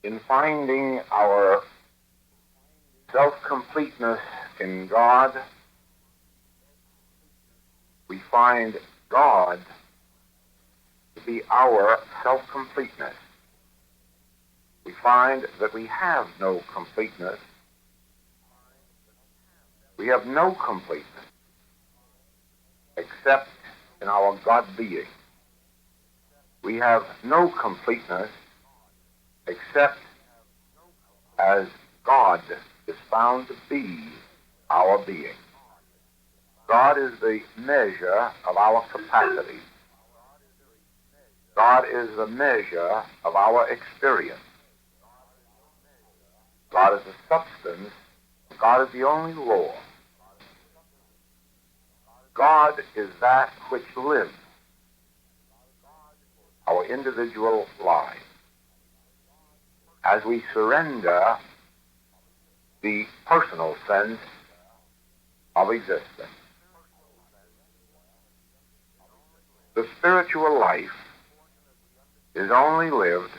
In finding our self-completeness in God, we find God to be our self-completeness. We find that we have no completeness. We have no completeness except in our God being. We have no completeness except as God is found to be our being. God is the measure of our capacity. God is the measure of our experience. God is the substance. God is the only law. God is that which lives our individual lives. As we surrender the personal sense of existence. The spiritual life is only lived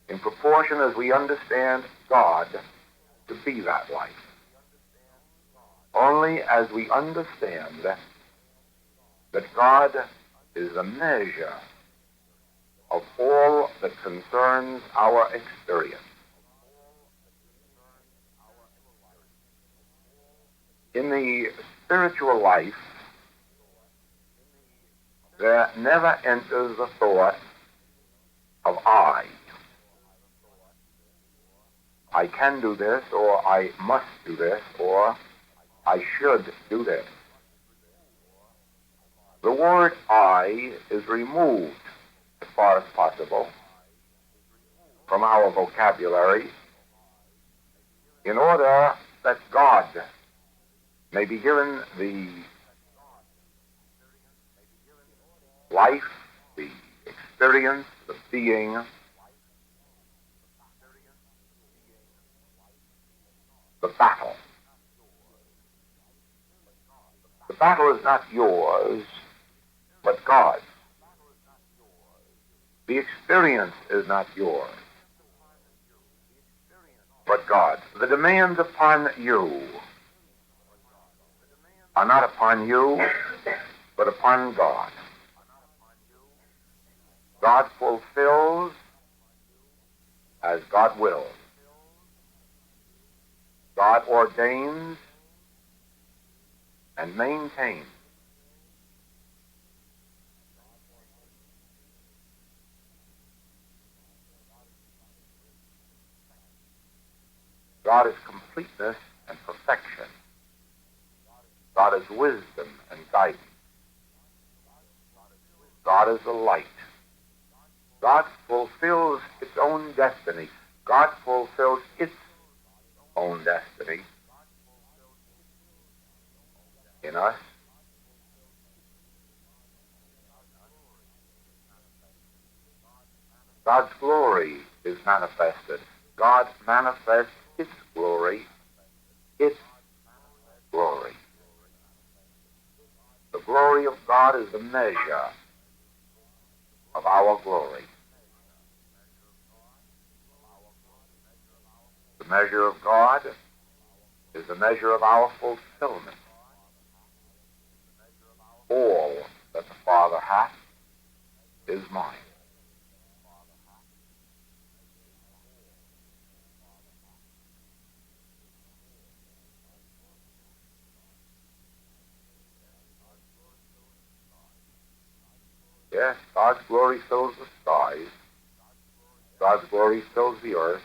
in proportion as we understand God to be that life. Only as we understand that God is the measure of all that concerns our experience. In the spiritual life, there never enters the thought of I. I can do this, or I must do this, or I should do this. The word I is removed, as far as possible, from our vocabulary in order that God may be given the life, the experience, the being, the battle. The battle is not yours, but God's. The experience is not yours, but God's. The demands upon you are not upon you, but upon God. God fulfills as God wills. God ordains and maintains. God is completeness and perfection. God is wisdom and guidance. God is the light. God fulfills its own destiny. God fulfills its own destiny in us. God's glory is manifested. God manifests its glory, its glory. The glory of God is the measure of our glory. The measure of God is the measure of our fulfillment. All that the Father hath is mine. Yes, God's glory fills the skies. God's glory fills the earth.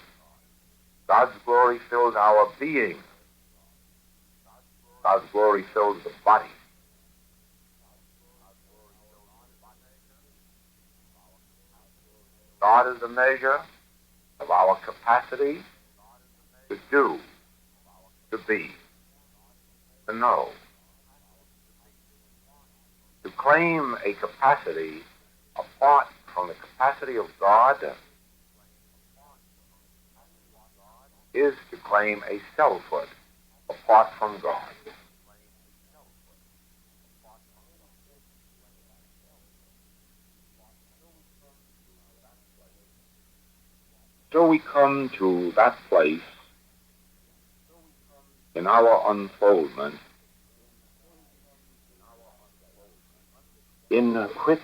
God's glory fills our being. God's glory fills the body. God is the measure of our capacity to do, to be, to know. To claim a capacity apart from the capacity of God is to claim a selfhood apart from God. So we come to that place in our unfoldment in which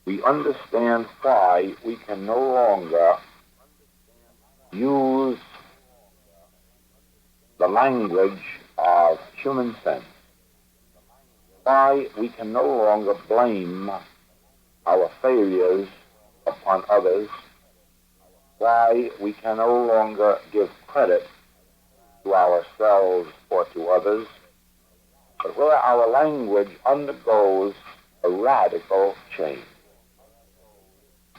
we understand why we can no longer use the language of human sense, why we can no longer blame our failures upon others, why we can no longer give credit to ourselves or to others, but where our language undergoes a radical change.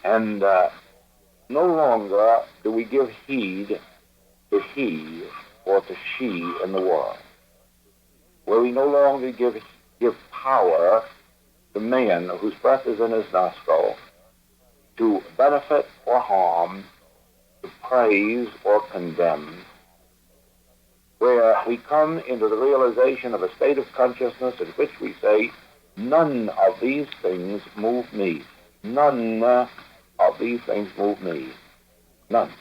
And no longer do we give heed to he or to she in the world, where we no longer give power to man whose breath is in his nostril to benefit or harm, to praise or condemn, where we come into the realization of a state of consciousness in which we say, none of these things move me. None of these things move me. None.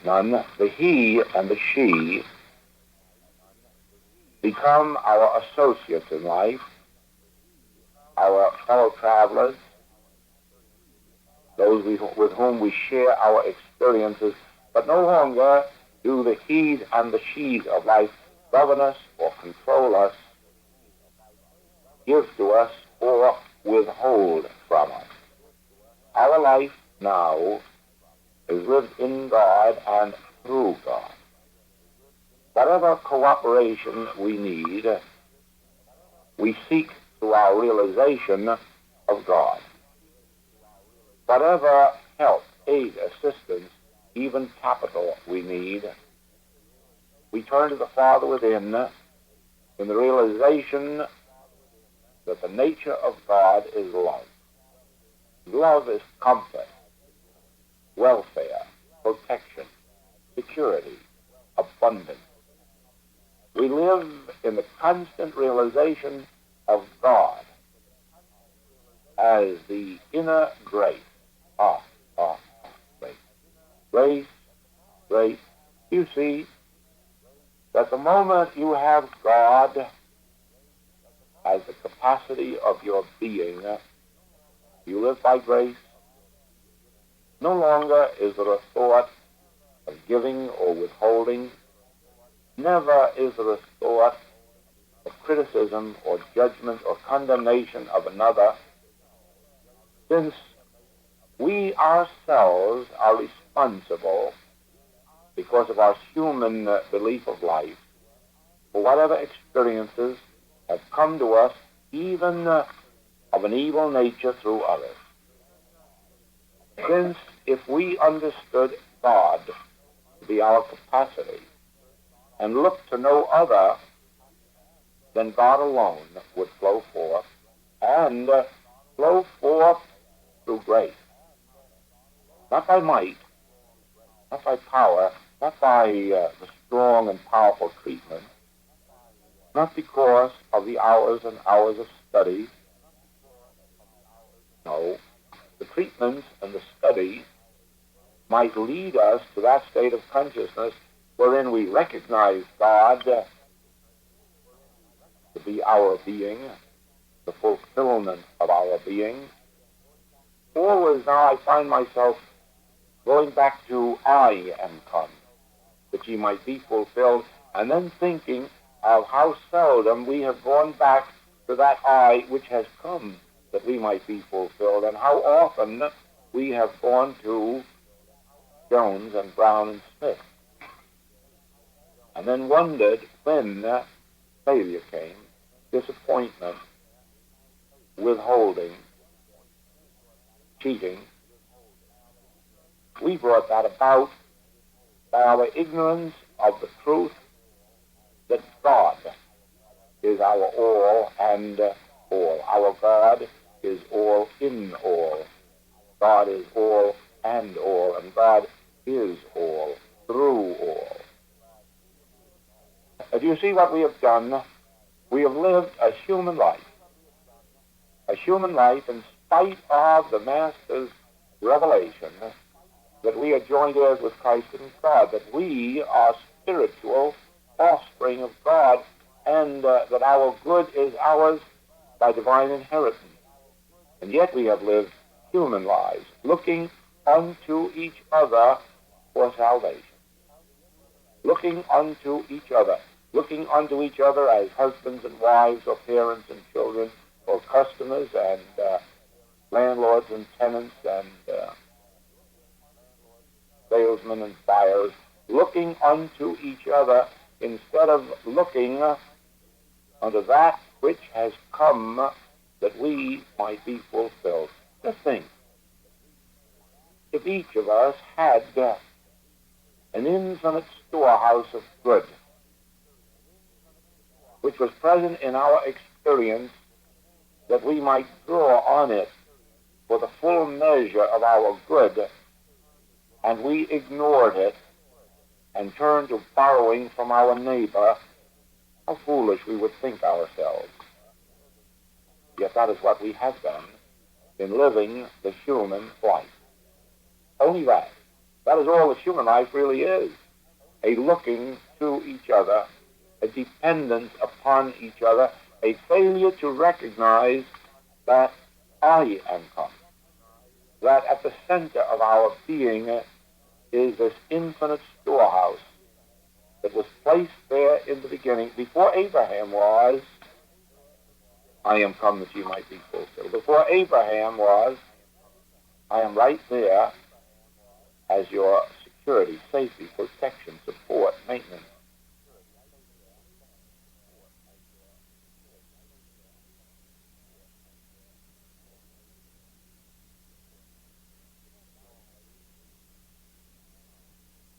None. The he and the she become our associates in life, our fellow travelers, those with whom we share our experiences, but no longer do the he's and the she's of life govern us or control us, give to us or withhold from us. Our life now is lived in God and through God. Whatever cooperation we need, we seek through our realization of God. Whatever help, aid, assistance, even capital we need, we turn to the Father within in the realization that the nature of God is love. Love is comfort, welfare, protection, security, abundance. We live in the constant realization of God as the inner grace. Grace, grace. You see that the moment you have God as the capacity of your being, you live by grace. No longer is there a thought of giving or withholding. Never is there a thought of criticism or judgment or condemnation of another, since we ourselves are responsible, because of our human belief of life, for whatever experiences have come to us, even of an evil nature through others. Since if we understood God to be our capacity and looked to no other, then God alone would flow forth, and flow forth through grace. Not by might, not by power, not by the strong and powerful treatment, not because of the hours and hours of study. No, the treatments and the study might lead us to that state of consciousness wherein we recognize God to be our being, the fulfillment of our being. Always now I find myself going back to I am come, that ye might be fulfilled, and then thinking of how seldom we have gone back to that I which has come, that we might be fulfilled, and how often we have gone to Jones and Brown and Smith, and then wondered when failure came, disappointment, withholding, cheating. We brought that about by our ignorance of the truth that God is our all and all. Our God is all in all. God is all and all, and God is all through all. Do you see what we have done? We have lived a human life in spite of the Master's revelation that we are joint heirs with Christ in God, that we are spiritual offspring of God, and that our good is ours by divine inheritance. And yet we have lived human lives, looking unto each other for salvation. Looking unto each other. Looking unto each other as husbands and wives, or parents and children, or customers and landlords and tenants and salesmen and buyers. Looking unto each other instead of looking unto that which has come that we might be fulfilled. Just think, if each of us had an infinite storehouse of good, which was present in our experience, that we might draw on it for the full measure of our good, and we ignored it and turned to borrowing from our neighbor, how foolish we would think ourselves. Yet that is what we have done in living the human life. Only that. That is all the human life really is. A looking to each other, a dependence upon each other, a failure to recognize that I am come. That at the center of our being is this infinite storehouse that was placed there in the beginning. Before Abraham was, I am come that you might be fulfilled. Before Abraham was, I am right there as your security, safety, protection, support, maintenance.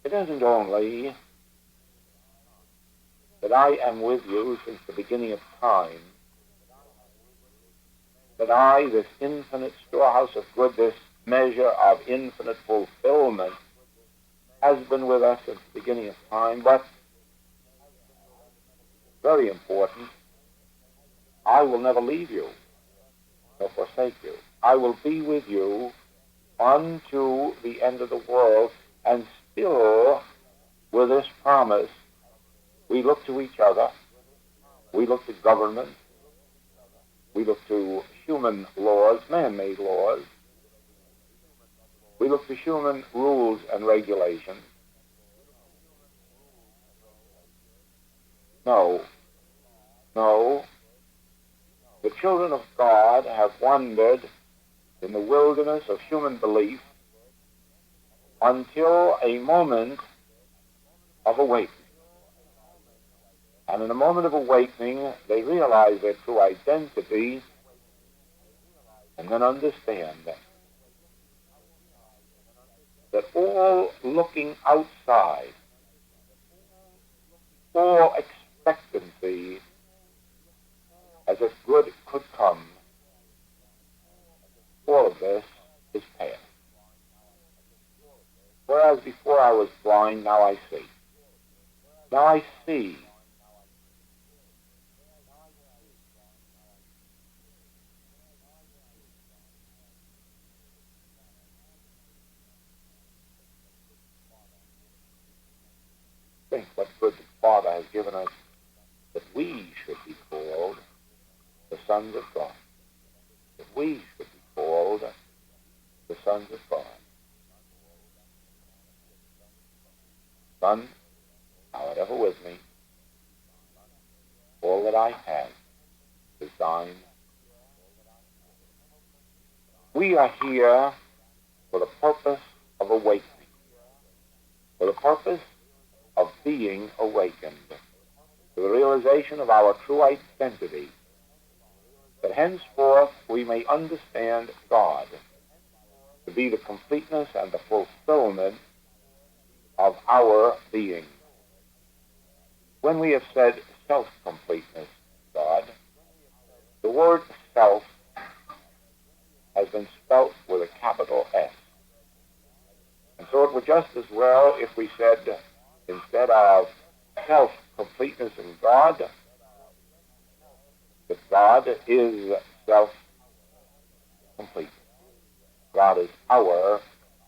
It isn't only that I am with you since the beginning of time, that I, this infinite storehouse of good, this measure of infinite fulfillment, has been with us since the beginning of time, but very important, I will never leave you nor forsake you. I will be with you unto the end of the world, and still with this promise, we look to each other, we look to government, we look to human laws, man-made laws, we look to human rules and regulations. No, the children of God have wandered in the wilderness of human belief until a moment of awakening. And in a moment of awakening, they realize their true identity and then understand that all looking outside, all expectancy as if good could come, all of this is past. Whereas before I was blind, now I see. Now I see. Think what good the Father has given us, that we should be called the sons of God. That we should be called the sons of God. Son, thou art ever with me. All that I have is thine. We are here for the purpose of awakening, for the purpose of being awakened, to the realization of our true identity, that henceforth we may understand God to be the completeness and the fulfillment of our being. When we have said self-completeness, God, the word self has been spelt with a capital S. And so it would just as well if we said, instead of self-completeness in God, that God is self-complete. God is our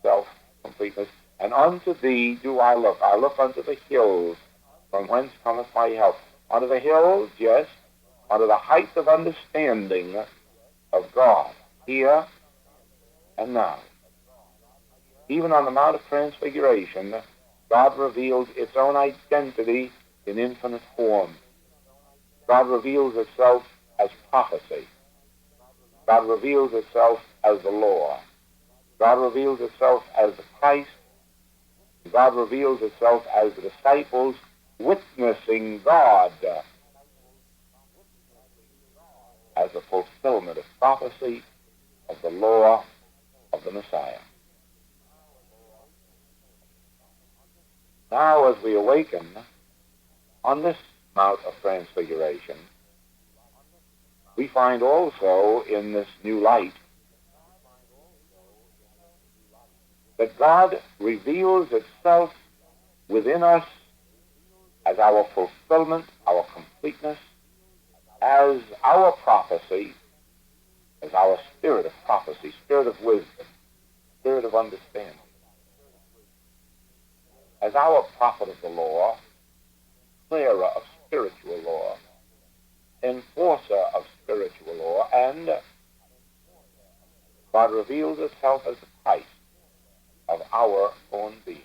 self-complete. completeness. And unto thee do I look. I look unto the hills, from whence cometh my help. Unto the hills, yes, unto the height of understanding of God, here and now. Even on the Mount of Transfiguration, God reveals its own identity in infinite form. God reveals itself as prophecy. God reveals itself as the law. God reveals itself as the Christ. God reveals itself as the disciples witnessing God as the fulfillment of prophecy, of the law, of the Messiah. Now, as we awaken on this Mount of Transfiguration, we find also in this new light that God reveals itself within us as our fulfillment, our completeness, as our prophecy, as our spirit of prophecy, spirit of wisdom, spirit of understanding, as our prophet of the law, clearer of spiritual law, enforcer of spiritual law, and God reveals itself as the Christ of our own being.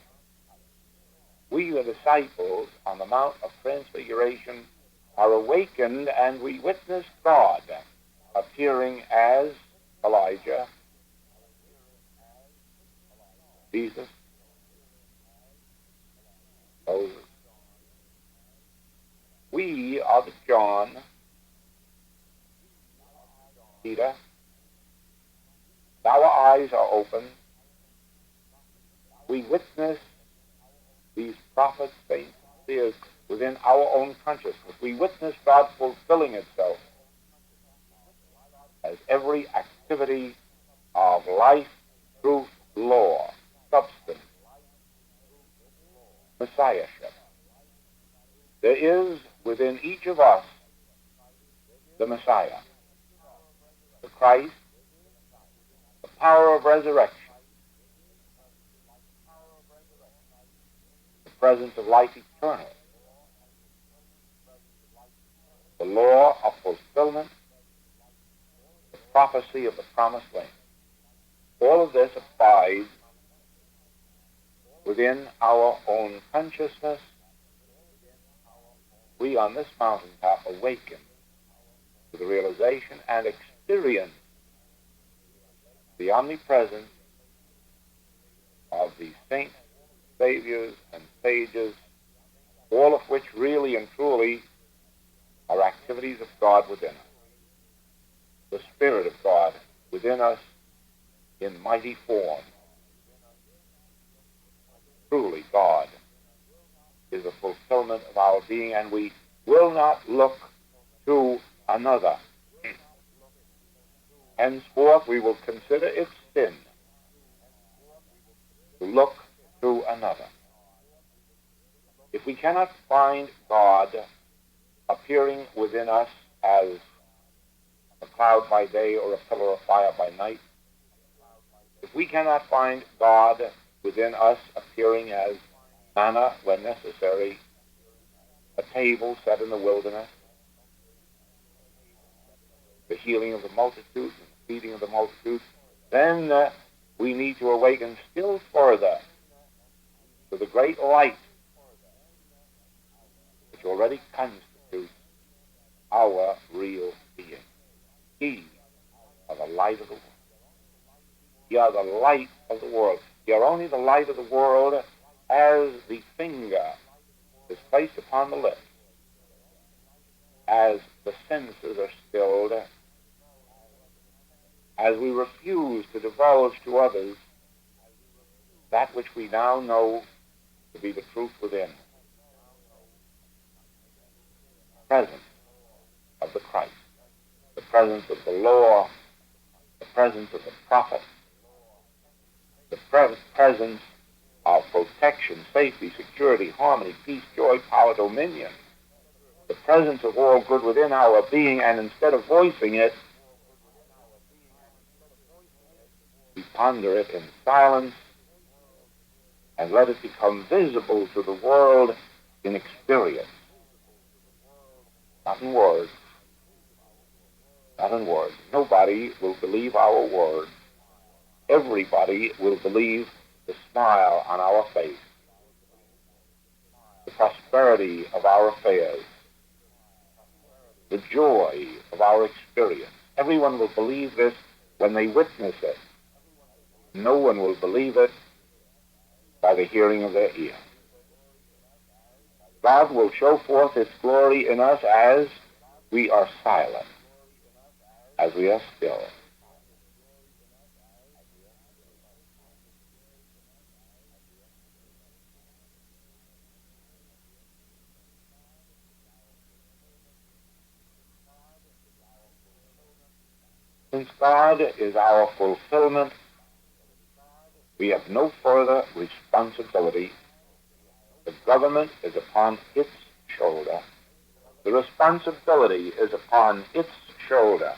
We, the disciples, on the Mount of Transfiguration, are awakened, and we witness God appearing as Elijah, Jesus, Moses. We are the John, Peter. Our eyes are open. We witness these prophets, saints, seers within our own consciousness. We witness God fulfilling itself as every activity of life, truth, law, substance, messiahship. There is within each of us the Messiah, the Christ, the power of resurrection, the presence of life eternal, the law of fulfillment, the prophecy of the promised land. All of this abides within our own consciousness. We on this mountaintop awaken to the realization and experience the omnipresence of these saints, saviors, and sages, all of which really and truly are activities of God within us. The Spirit of God within us in mighty form. Truly, God is a fulfillment of our being, and we will not look to another. Henceforth, we will consider it sin to look to another. If we cannot find God appearing within us as a cloud by day or a pillar of fire by night, if we cannot find God within us appearing as manna when necessary, a table set in the wilderness, the healing of the multitudes and the feeding of the multitudes, then we need to awaken still further to the great light which already constitutes our real being. Ye are the light of the world. Ye are the light of the world. Ye are only the light of the world as the finger is placed upon the lips, as the senses are stilled, as we refuse to divulge to others that which we now know to be the truth within. The presence of the Christ, the presence of the law, the presence of the prophet, the presence of protection, safety, security, harmony, peace, joy, power, dominion, the presence of all good within our being, and instead of voicing it, we ponder it in silence and let it become visible to the world in experience, not in words. Not in words. Nobody will believe our words. Everybody will believe the smile on our face, the prosperity of our affairs, the joy of our experience. Everyone will believe this when they witness it. No one will believe it by the hearing of their ear. God will show forth His glory in us as we are silent, as we are still. Since God is our fulfillment, we have no further responsibility. The government is upon its shoulder. The responsibility is upon its shoulder.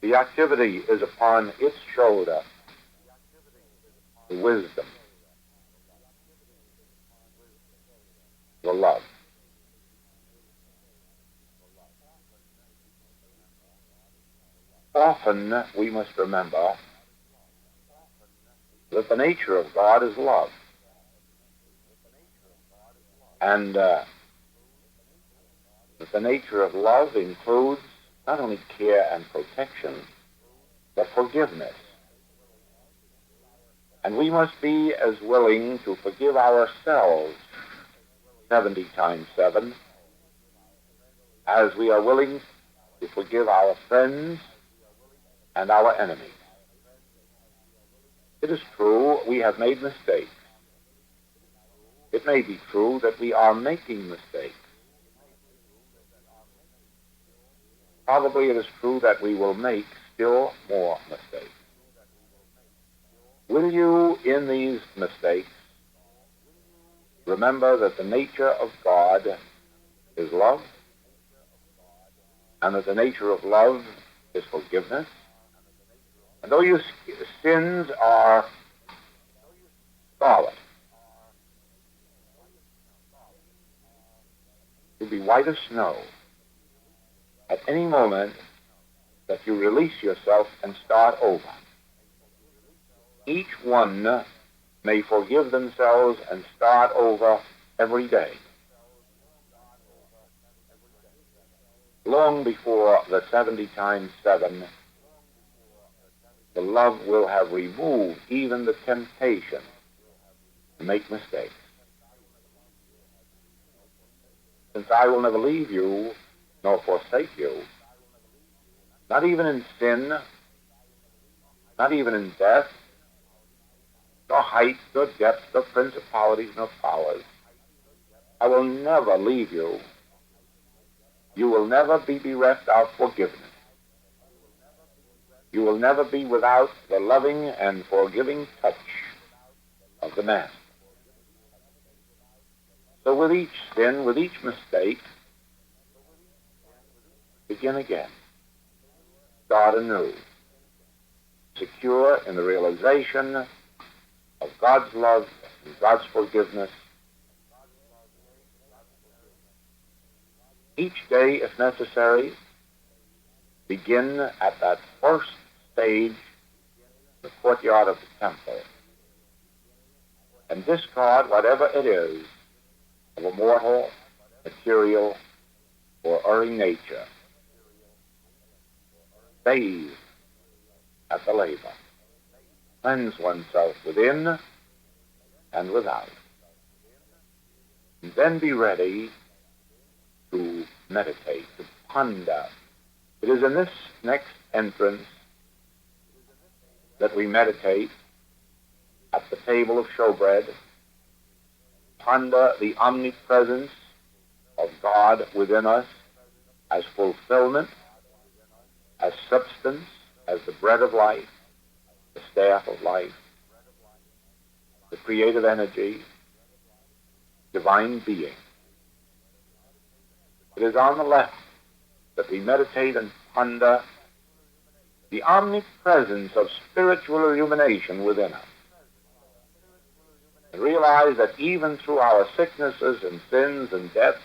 The activity is upon its shoulder. The wisdom, the love. Often we must remember that the nature of God is love. And that the nature of love includes not only care and protection, but forgiveness. And we must be as willing to forgive ourselves 70 times 7 as we are willing to forgive our friends and our enemies. It is true we have made mistakes. It may be true that we are making mistakes. Probably it is true that we will make still more mistakes. Will you, in these mistakes, remember that the nature of God is love, and that the nature of love is forgiveness? And though your sins are scarlet, to be white as snow, at any moment that you release yourself and start over. Each one may forgive themselves and start over every day. Long before the 70 times 7, the love will have removed even the temptation to make mistakes. Since I will never leave you nor forsake you, not even in sin, not even in death, nor height, nor depth, nor principalities, nor powers. I will never leave you. You will never be bereft of forgiveness. You will never be without the loving and forgiving touch of the Master. So with each sin, with each mistake, begin again. Start anew. Secure in the realization of God's love and God's forgiveness. Each day, if necessary, begin at that first stage, the courtyard of the temple, and discard whatever it is of a mortal, material, or erring nature. Bathe at the labor. Cleanse oneself within and without. And then be ready to meditate, to ponder. It is in this next entrance that we meditate at the table of showbread, ponder the omnipresence of God within us as fulfillment, as substance, as the bread of life, the staff of life, the creative energy, divine being. It is on the left that we meditate and ponder the omnipresence of spiritual illumination within us. and realize that even through our sicknesses and sins and deaths,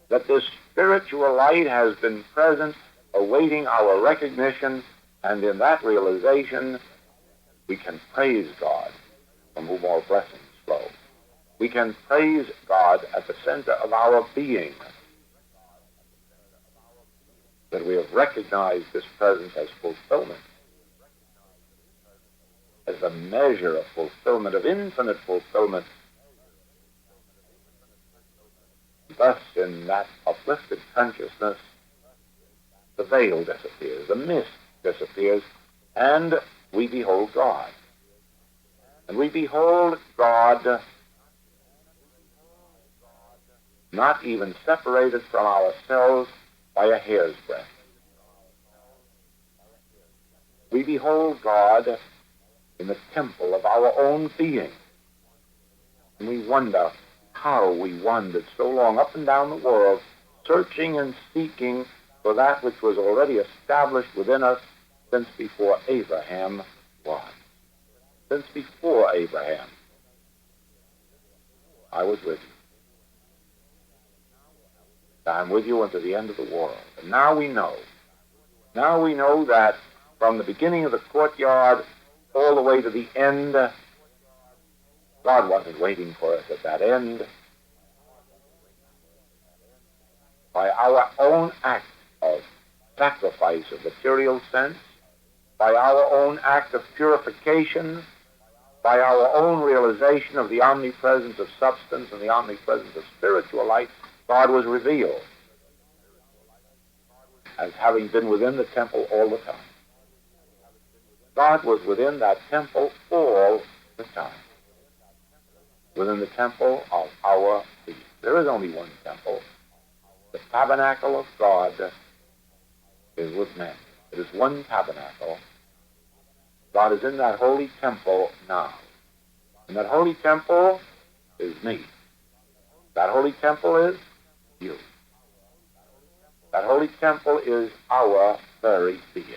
that this spiritual light has been present, awaiting our recognition, and in that realization, we can praise God, from whom all blessings flow. We can praise God at the center of our being, that we have recognized this presence as fulfillment, as the measure of fulfillment, of infinite fulfillment. Thus, in that uplifted consciousness, the veil disappears, the mist disappears, and we behold God. And we behold God not even separated from ourselves by a hair's breadth. We behold God in the temple of our own being. And we wonder how we wandered so long up and down the world, searching and seeking for that which was already established within us since before Abraham was. Since before Abraham, I was with you. I'm with you unto the end of the world. And now we know. Now we know that from the beginning of the courtyard all the way to the end, God wasn't waiting for us at that end. By our own act of sacrifice of material sense, by our own act of purification, by our own realization of the omnipresence of substance and the omnipresence of spiritual light, God was revealed as having been within the temple all the time. God was within that temple all the time, within the temple of our being. There is only one temple. The tabernacle of God is with men. It is one tabernacle. God is in that holy temple now. And that holy temple is me. That holy temple is you. That holy temple is our very being.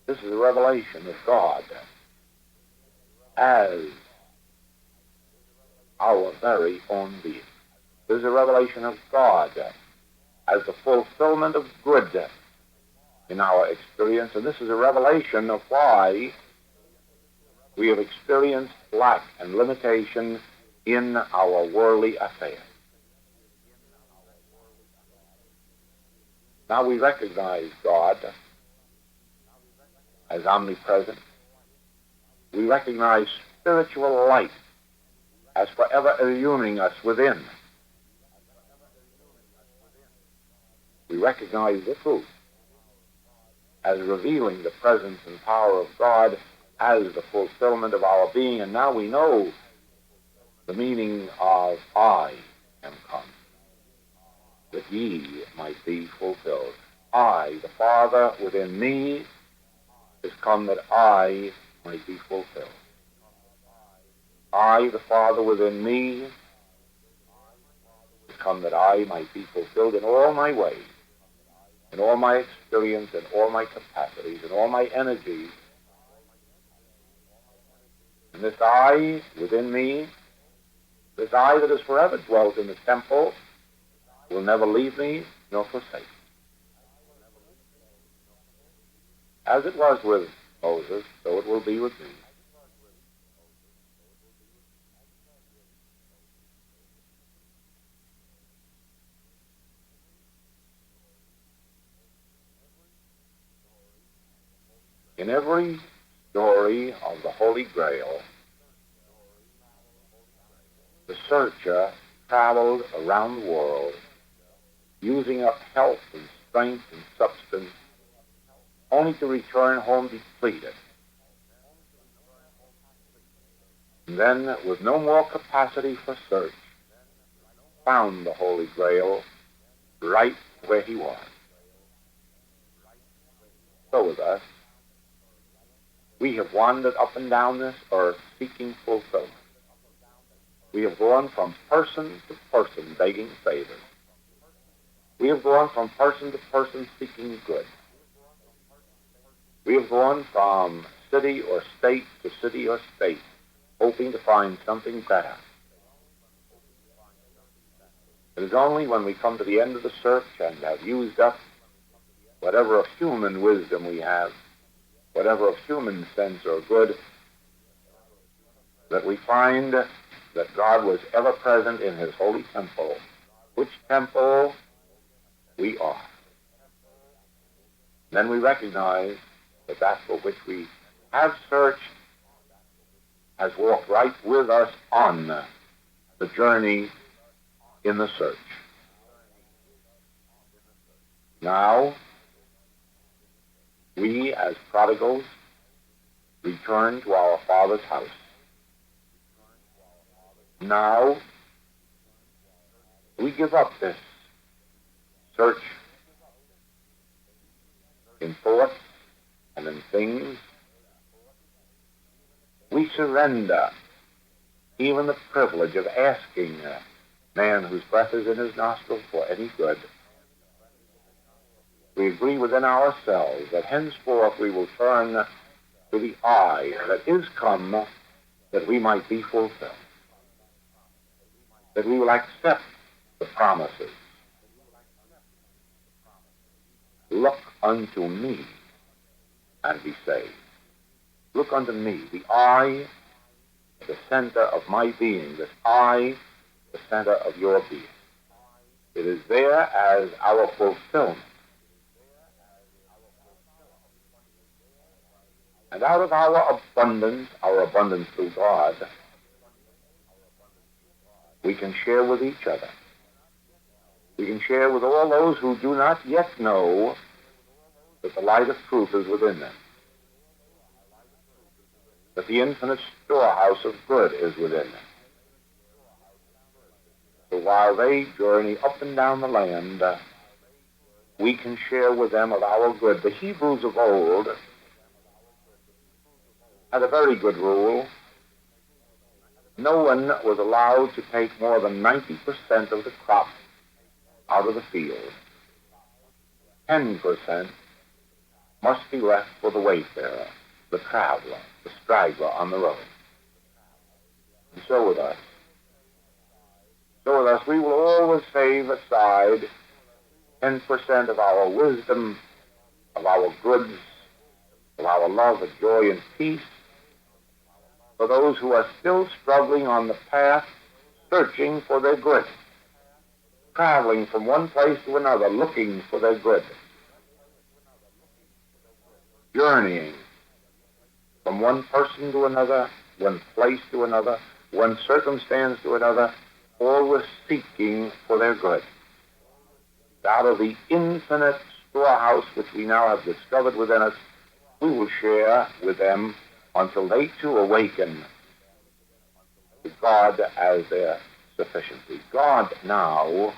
This is a revelation of God as our very own being. This is a revelation of God as the fulfillment of good in our experience, and this is a revelation of why we have experienced lack and limitation in our worldly affairs. Now we recognize God as omnipresent. We recognize spiritual light as forever illumining us within. We recognize the truth as revealing the presence and power of God as the fulfillment of our being, and now we know the meaning of I am come, that ye might be fulfilled. I, the Father within me, is come that I might be fulfilled. I, the Father within me, is come that I might be fulfilled in all my ways, in all my experience, in all my capacities, in all my energies. And this I within me, this I that has forever dwelt in the temple, will never leave me nor forsake me. As it was with Moses, so it will be with me. In every story of the Holy Grail, the searcher traveled around the world, using up health and strength and substance, only to return home depleted. And then, with no more capacity for search, found the Holy Grail right where he was. So with us, we have wandered up and down this earth seeking fulfillment. We have gone from person to person begging favors. We have gone from person to person seeking good. We have gone from city or state to city or state, hoping to find something better. It is only when we come to the end of the search and have used up whatever of human wisdom we have, whatever of human sense or good, that we find that God was ever present in his holy temple, which temple we are. Then we recognize that that for which we have searched has walked right with us on the journey in the search. Now, we as prodigals return to our Father's house. Now, we give up this search in thoughts and in things. We surrender even the privilege of asking a man whose breath is in his nostrils for any good. We agree within ourselves that henceforth we will turn to the I that is come that we might be fulfilled, that we will accept the promises. Look unto me and be saved. Look unto me, the I, the center of my being, this I, the center of your being. It is there as our fulfillment. And out of our abundance through God, we can share with each other. We can share with all those who do not yet know that the light of truth is within them, that the infinite storehouse of good is within them. So while they journey up and down the land, we can share with them of our good. The Hebrews of old had a very good rule. No one was allowed to take more than 90% of the crop out of the field. 10% must be left for the wayfarer, the traveler, the straggler on the road. And so with us. So with us, we will always save aside 10% of our wisdom, of our goods, of our love, of joy, and peace, for those who are still struggling on the path, searching for their good, traveling from one place to another, looking for their good, journeying from one person to another, one place to another, one circumstance to another, always seeking for their good. Out of the infinite storehouse which we now have discovered within us, we will share with them until they too awaken to God as their sufficiency. God now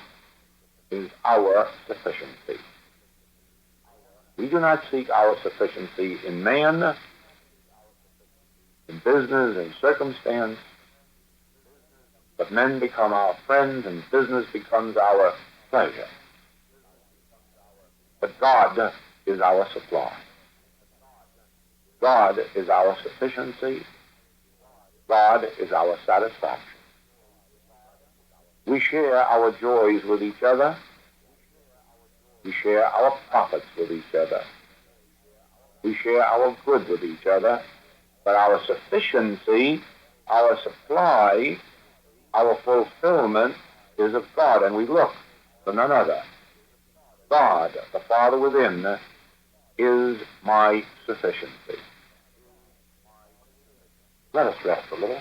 is our sufficiency. We do not seek our sufficiency in man, in business, in circumstance, but men become our friends and business becomes our pleasure. But God is our supply. God is our sufficiency. God is our satisfaction. We share our joys with each other. We share our profits with each other. We share our good with each other. But our sufficiency, our supply, our fulfillment is of God, and we look for none other. God, the Father within, is my sufficiency. Let us rest a little.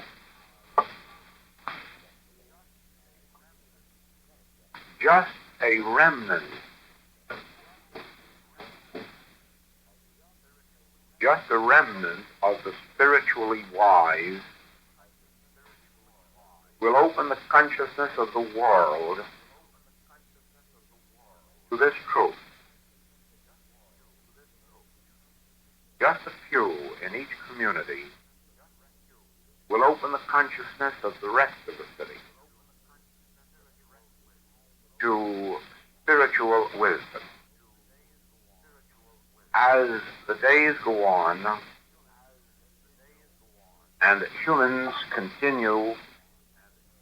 Just a remnant, of the spiritually wise will open the consciousness of the world to this truth. Just a few in each community will open the consciousness of the rest of the city to spiritual wisdom. as the days go on and humans continue to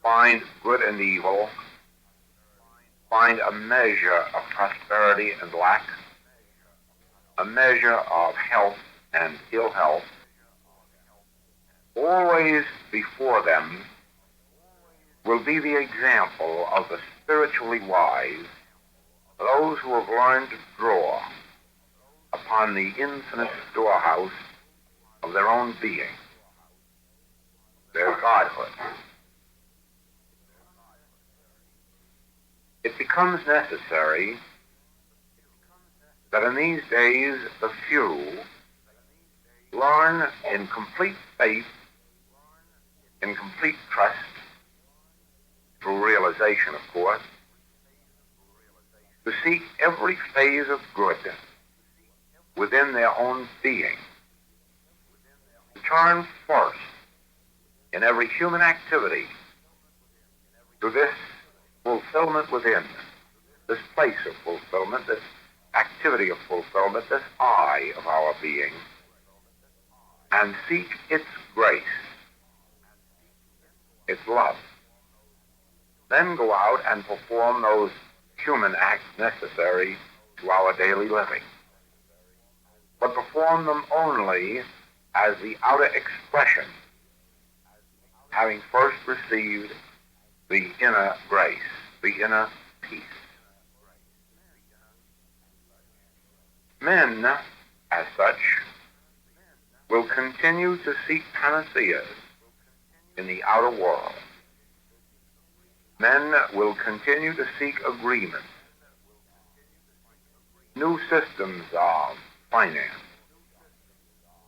find good and evil, find a measure of prosperity and lack, a measure of health and ill health, always before them will be the example of the spiritually wise, those who have learned to draw upon the infinite storehouse of their own being, their godhood. It becomes necessary that in these days the few learn in complete faith, in complete trust, through realization, of course, to seek every phase of good within their own being, to turn first in every human activity to this fulfillment within, this place of fulfillment, this activity of fulfillment, this I of our being, and seek its grace, its love. Then go out and perform those human acts necessary to our daily living, but perform them only as the outer expression, having first received the inner grace, the inner peace. Men, as such, will continue to seek panaceas in the outer world. Men will continue to seek agreement, new systems of finance,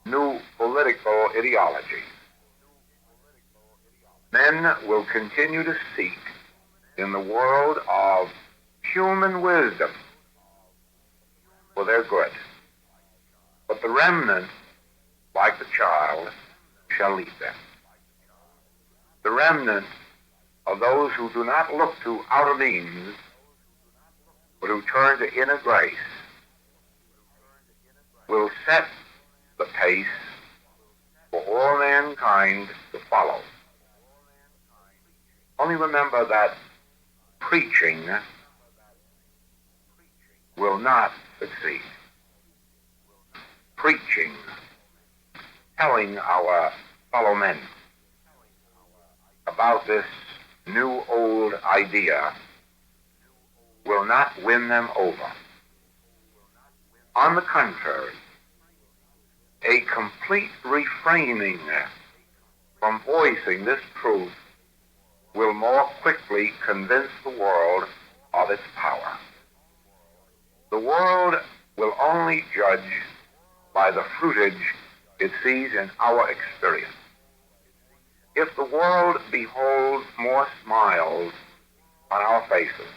new political ideologies. Men will continue to seek in the world of human wisdom for their good. But the remnant, like the child, shall lead them. The remnant of those who do not look to outer means, but who turn to inner grace, will set the pace for all mankind to follow. Only remember that preaching will not succeed. Preaching, telling our fellow men about this new old idea, will not win them over. On the contrary, a complete refraining from voicing this truth will more quickly convince the world of its power. The world will only judge by the fruitage it sees in our experience. If the world beholds more smiles on our faces,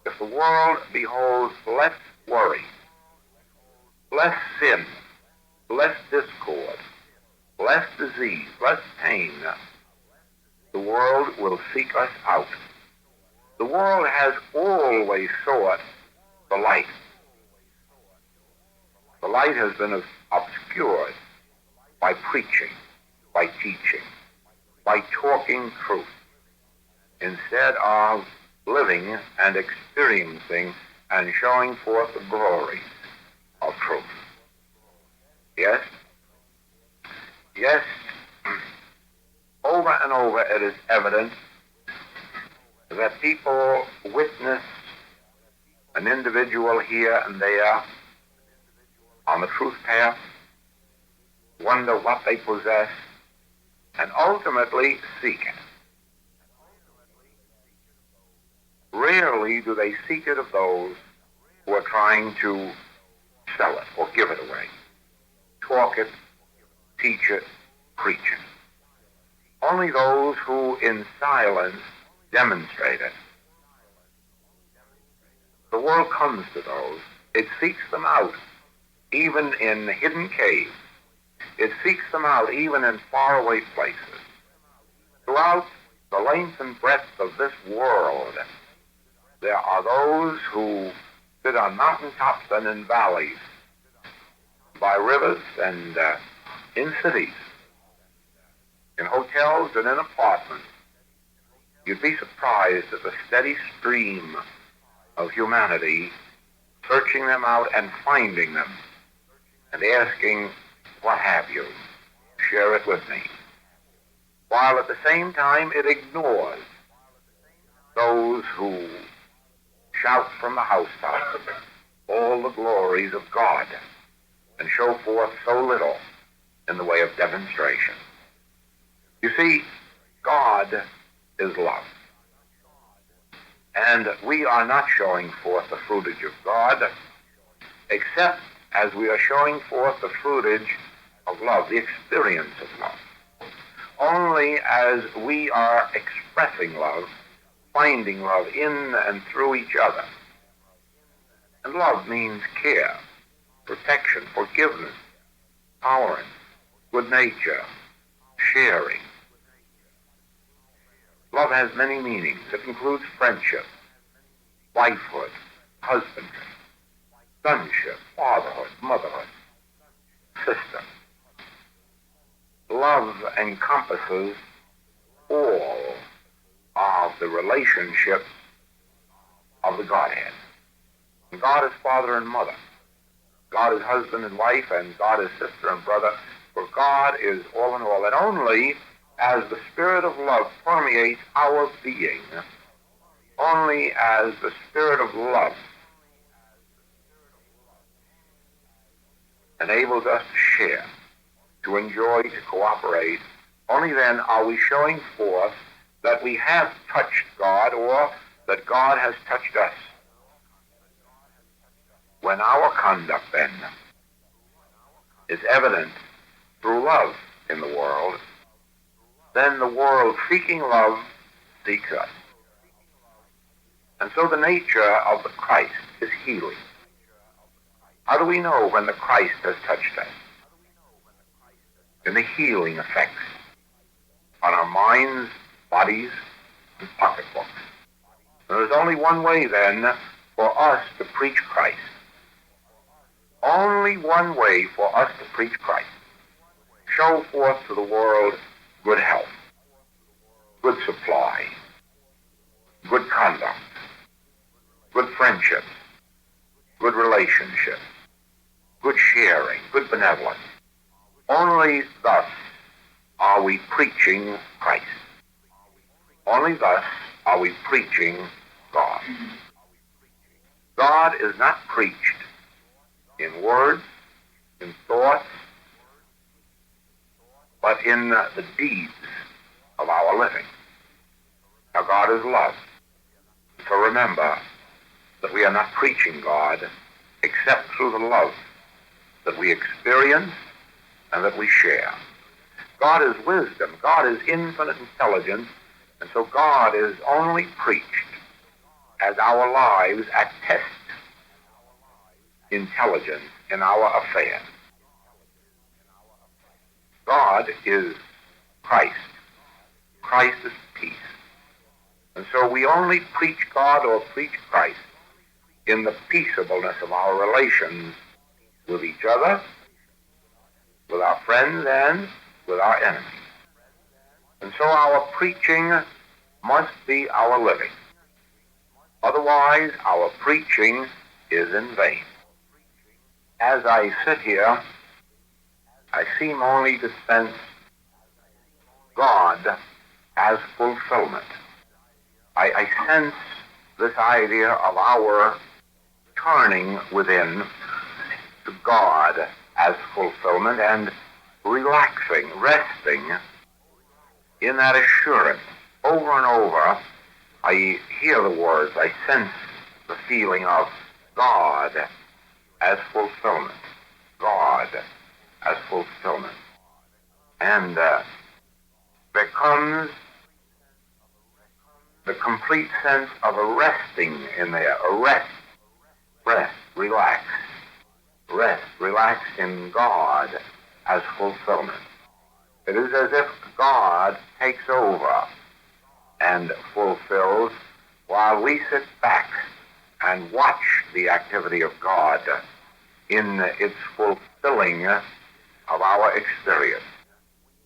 if the world beholds less worry, less sin, less discord, less disease, less pain, the world will seek us out. The world has always sought the light. The light has been obscured by preaching, by teaching, by talking truth, instead of living and experiencing and showing forth the glories of truth. Yes? Yes, over and over it is evident that people witness an individual here and there on the truth path, wonder what they possess, and ultimately seek it. Rarely do they seek it of those who are trying to sell it or give it away, talk it, teach it, preach it. Only those who in silence demonstrate it. The world comes to those. It seeks them out, even in hidden caves. It seeks them out even in faraway places. Throughout the length and breadth of this world, there are those who sit on mountaintops and in valleys, by rivers and in cities, in hotels and in apartments, you'd be surprised at the steady stream of humanity searching them out and finding them and asking, what have you? Share it with me. While at the same time it ignores those who shout from the housetops all the glories of God and show forth so little in the way of demonstration. You see, God is love. And we are not showing forth the fruitage of God except as we are showing forth the fruitage of love, the experience of love. Only as we are expressing love, finding love in and through each other. And love means care, protection, forgiveness, tolerance, good nature, sharing. Love has many meanings. It includes friendship, wifehood, husbandry, sonship, fatherhood, motherhood, sister. Love encompasses all of the relationships of the Godhead. And God is father and mother. God is husband and wife, and God is sister and brother. For God is all in all. And only as the spirit of love permeates our being, only as the spirit of love enables us to share, to enjoy, to cooperate, only then are we showing forth that we have touched God or that God has touched us. When our conduct then is evident through love in the world, then the world seeking love seeks us. And so the nature of the Christ is healing. How do we know when the Christ has touched us? In the healing effects on our minds, bodies, and pocketbooks. There is only one way then for us to preach Christ. Only one way for us to preach Christ. Show forth to the world good health, good supply, good conduct, good friendships, good relationships, good sharing, good benevolence. Only thus are we preaching Christ. Only thus are we preaching God. God is not preached in words, in thoughts, but in the deeds of our living. Now, God is love. So remember that we are not preaching God except through the love that we experience and that we share. God is wisdom. God is infinite intelligence. And so God is only preached as our lives attest intelligence in our affairs. God is Christ. Christ is peace. And so we only preach God or preach Christ in the peaceableness of our relations with each other, with our friends, and with our enemies. And so our preaching must be our living. Otherwise, our preaching is in vain. As I sit here, I seem only to sense God as fulfillment. I sense this idea of our turning within to God as fulfillment and relaxing, resting in that assurance. Over and over, I hear the words, I sense the feeling of God as fulfillment. God as fulfillment. And there comes the complete sense of a resting in there, a rest, relax, relax in God as fulfillment. It is as if God takes over and fulfills while we sit back and watch the activity of God in its fulfilling of our experience.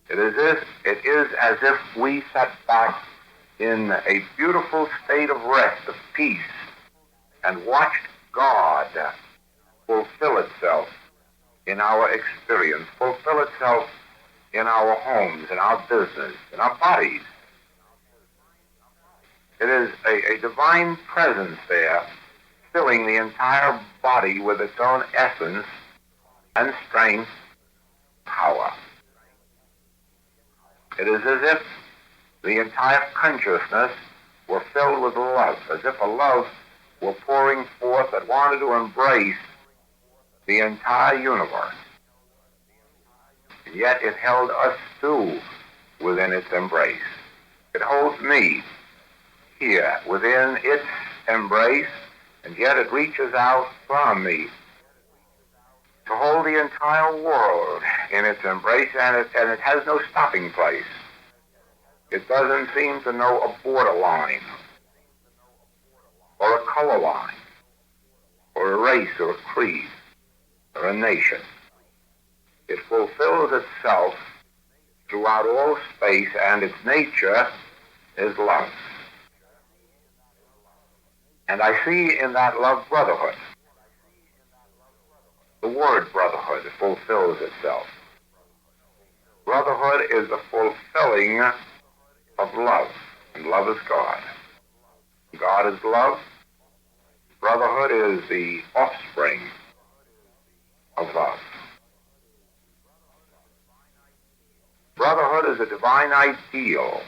It is as if we sat back in a beautiful state of rest, of peace, and watched God fulfill itself in our experience, fulfill itself in our homes, in our business, in our bodies. It is a divine presence there, filling the entire body with its own essence and strength, power. It is as if the entire consciousness were filled with love, as if a love were pouring forth that wanted to embrace the entire universe. And yet it held us too within its embrace. It holds me here within its embrace, and yet it reaches out from me to hold the entire world in its embrace, and it has no stopping place. It doesn't seem to know a borderline, or a color line, or a race, or a creed, or a nation. It fulfills itself throughout all space, and its nature is love. And I see in that love brotherhood. The word brotherhood fulfills itself. Brotherhood is the fulfilling of love, and love is God. God is love. Brotherhood is the offspring of love. Brotherhood is a divine ideal,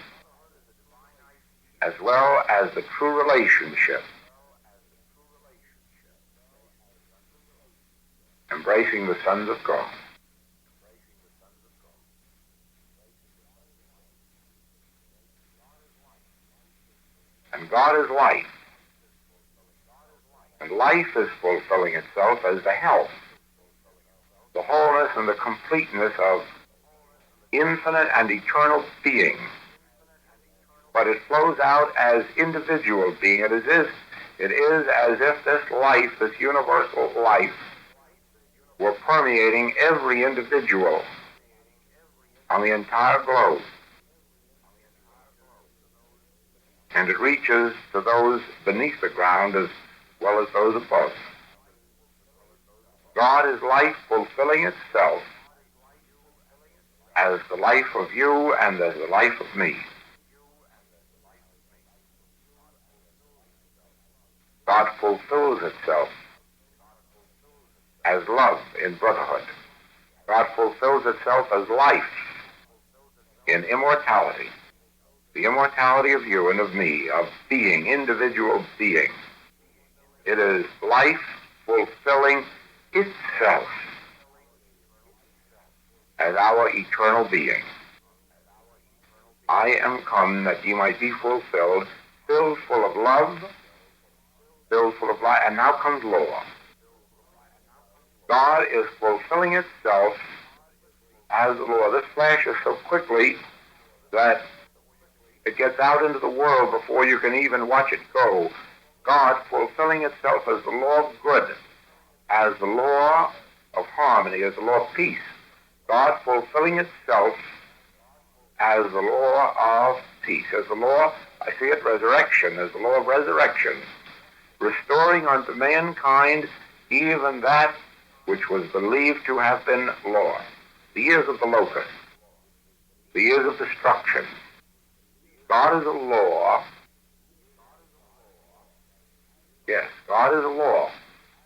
as well as the true relationship, embracing the sons of God. And God is life. And life is fulfilling itself as the health, the wholeness, and the completeness of infinite and eternal being. But it flows out as individual being. It is as if this life, this universal life, were permeating every individual on the entire globe. And it reaches to those beneath the ground as well as those above. God is life fulfilling itself as the life of you and as the life of me. God fulfills itself as love in brotherhood. God fulfills itself as life in immortality. The immortality of you and of me, of being, individual being. It is life fulfilling itself as our eternal being. I am come that ye might be fulfilled, filled full of love, filled full of life, and now comes law. God is fulfilling itself as the law. This flashes so quickly that it gets out into the world before you can even watch it go. God fulfilling itself as the law of good, as the law of harmony, as the law of peace. God fulfilling itself as the law of peace, as the law, I see it, resurrection, as the law of resurrection, restoring unto mankind even that which was believed to have been lost. The years of the locust, the years of destruction. God is a law. Yes, God is a law.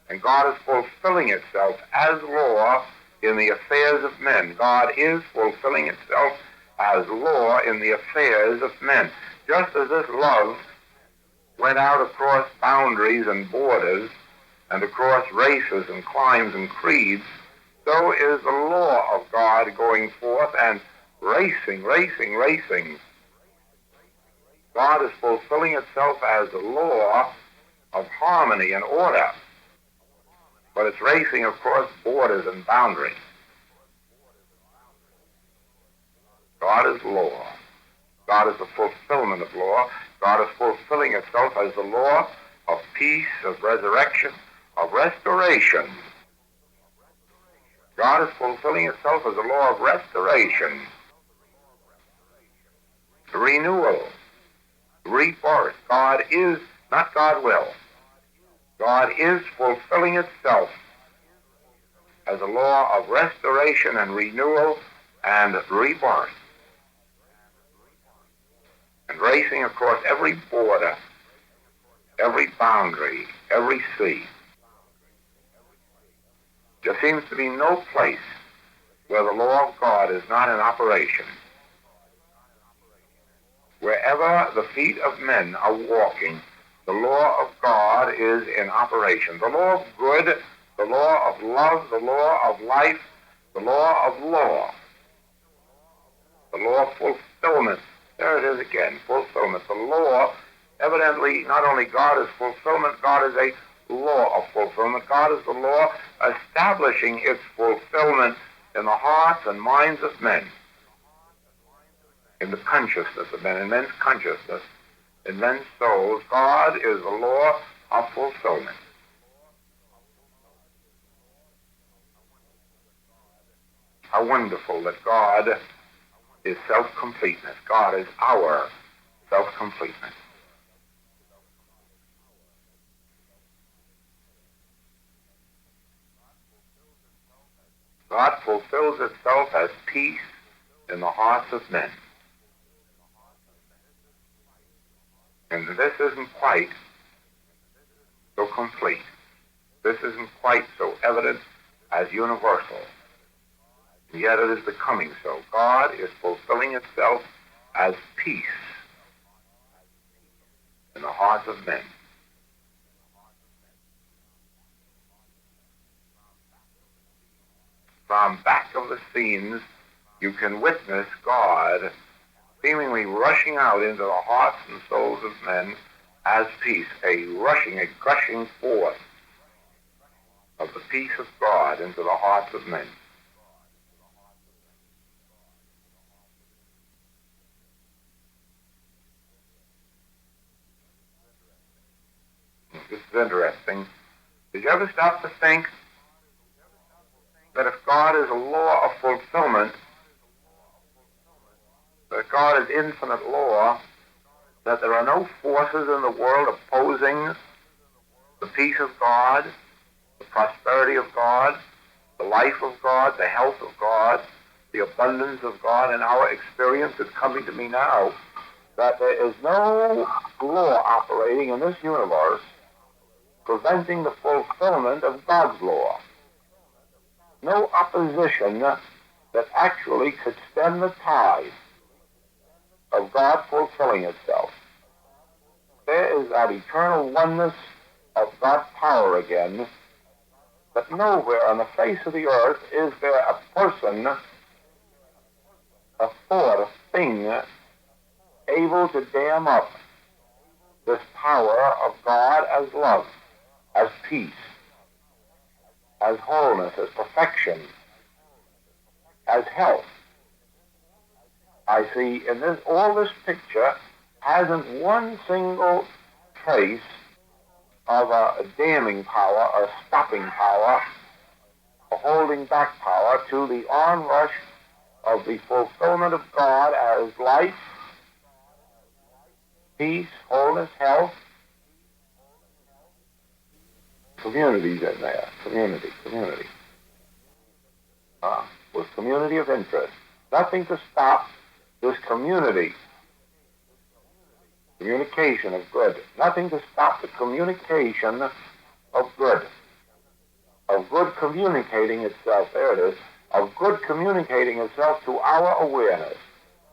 And God is fulfilling itself as law in the affairs of men. God is fulfilling itself as law in the affairs of men. Just as this love went out across boundaries and borders and across races and climes and creeds, so is the law of God going forth and racing. God is fulfilling itself as the law of harmony and order, but it's racing across borders and boundaries. God is law. God is the fulfillment of law. God is fulfilling itself as the law of peace, of resurrection, of restoration, God is fulfilling itself as a law of restoration, renewal, rebirth. God is, not God will. God is fulfilling itself as a law of restoration and renewal and rebirth, and racing across every border, every boundary, every sea. There seems to be no place where the law of God is not in operation. Wherever the feet of men are walking, the law of God is in operation. The law of good, the law of love, the law of life, the law of law, the law of fulfillment. There it is again, fulfillment. The law, evidently, not only God is fulfillment, God is a law of fulfillment. God is the law establishing its fulfillment in the hearts and minds of men, in the consciousness of men, in men's consciousness, in men's souls. God is the law of fulfillment. How wonderful that God is self-completeness. God is our self-completeness. God fulfills itself as peace in the hearts of men. And this isn't quite so complete. This isn't quite so evident as universal. And yet it is becoming so. God is fulfilling itself as peace in the hearts of men. From back of the scenes, you can witness God seemingly rushing out into the hearts and souls of men as peace, a rushing, a gushing forth of the peace of God into the hearts of men. This is interesting. Did you ever stop to think that if God is a law of fulfillment, that God is infinite law, that there are no forces in the world opposing the peace of God, the prosperity of God, the life of God, the health of God, the abundance of God in our experience is coming to me now, that there is no law operating in this universe preventing the fulfillment of God's law. No opposition that actually could stem the tide of God fulfilling itself. There is that eternal oneness of God's power again, that nowhere on the face of the earth is there a person, a thought, a thing able to dam up this power of God as love, as peace, as wholeness, as perfection, as health. I see in this, all this picture hasn't one single trace of a damming power, or stopping power, or holding back power to the onrush of the fulfillment of God as life, peace, wholeness, health. Communities in there. Community. With community of interest. Nothing to stop this community. Communication of good. Nothing to stop the communication of good. Of good communicating itself, there it is, of good communicating itself to our awareness.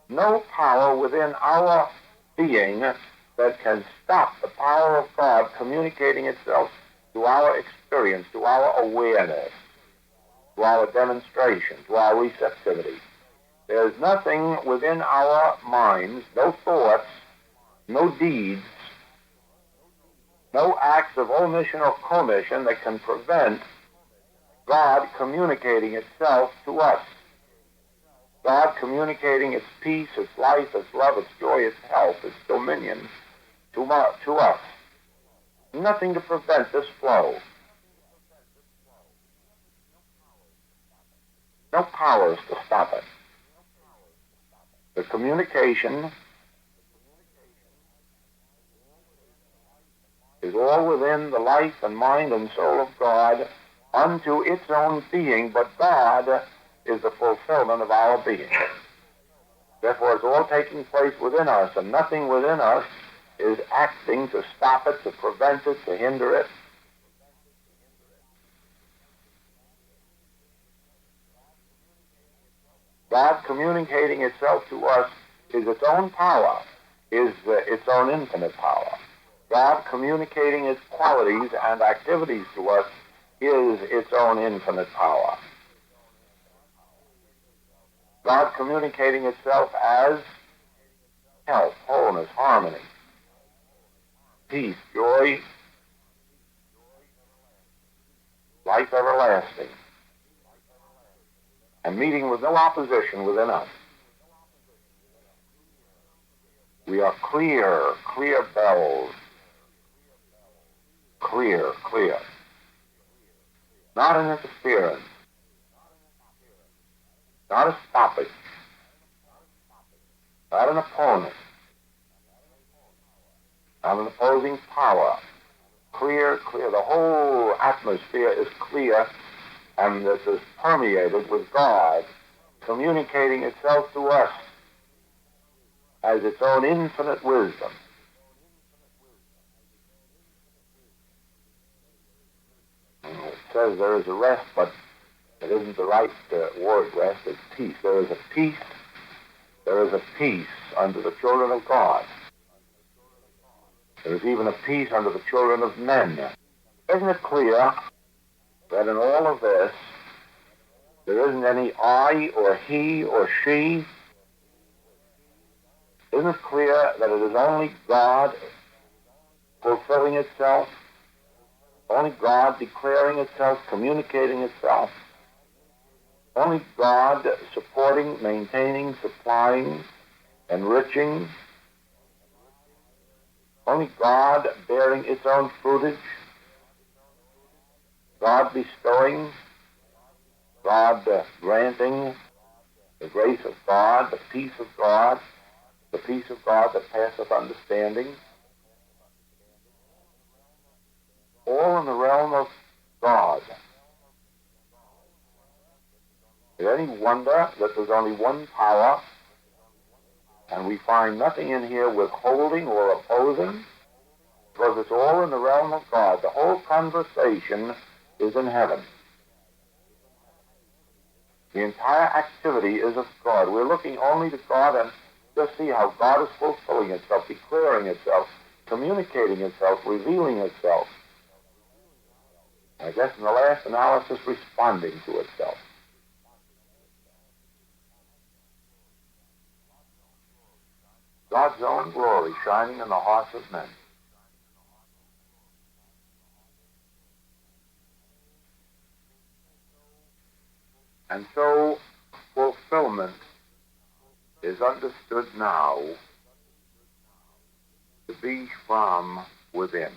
No power within our being that can stop the power of God communicating itself to our experience, to our awareness, to our demonstration, to our receptivity. There's nothing within our minds, no thoughts, no deeds, no acts of omission or commission that can prevent God communicating itself to us. God communicating its peace, its life, its love, its joy, its health, its dominion to us. Nothing to prevent this flow. no powers to stop it. The communication is all within the life and mind and soul of God unto its own being, but God is the fulfillment of our being. Therefore, it's all taking place within us, and nothing within us is acting to stop it, to prevent it, to hinder it. God communicating itself to us is its own power, is its own infinite power. God communicating its qualities and activities to us is its own infinite power. God communicating itself as health, wholeness, harmony, peace, joy, life everlasting, and meeting with no opposition within us. We are clear bells. Clear. Not an interference. Not a stoppage. Not an opponent. Not an opposing power. Clear. The whole atmosphere is clear, and this is permeated with God communicating itself to us as its own infinite wisdom. It says there is a rest, but it isn't the right word, rest. It's peace. There is a peace. There is a peace unto the children of God. There is even a peace unto the children of men. Isn't it clear that in all of this, there isn't any I or he or she? Isn't it clear that it is only God fulfilling itself, only God declaring itself, communicating itself, only God supporting, maintaining, supplying, enriching, only God bearing its own fruitage, God bestowing, God granting the grace of God, the peace of God that passeth understanding, all in the realm of God. Is it any wonder that there's only one power, and we find nothing in here withholding or opposing? Because it's all in the realm of God. The whole conversation is in heaven. The entire activity is of God. We're looking only to God and just see how God is fulfilling itself, declaring itself, communicating itself, revealing itself. I guess in the last analysis, responding to itself. God's own glory shining in the hearts of men. And so fulfillment is understood now to be from within.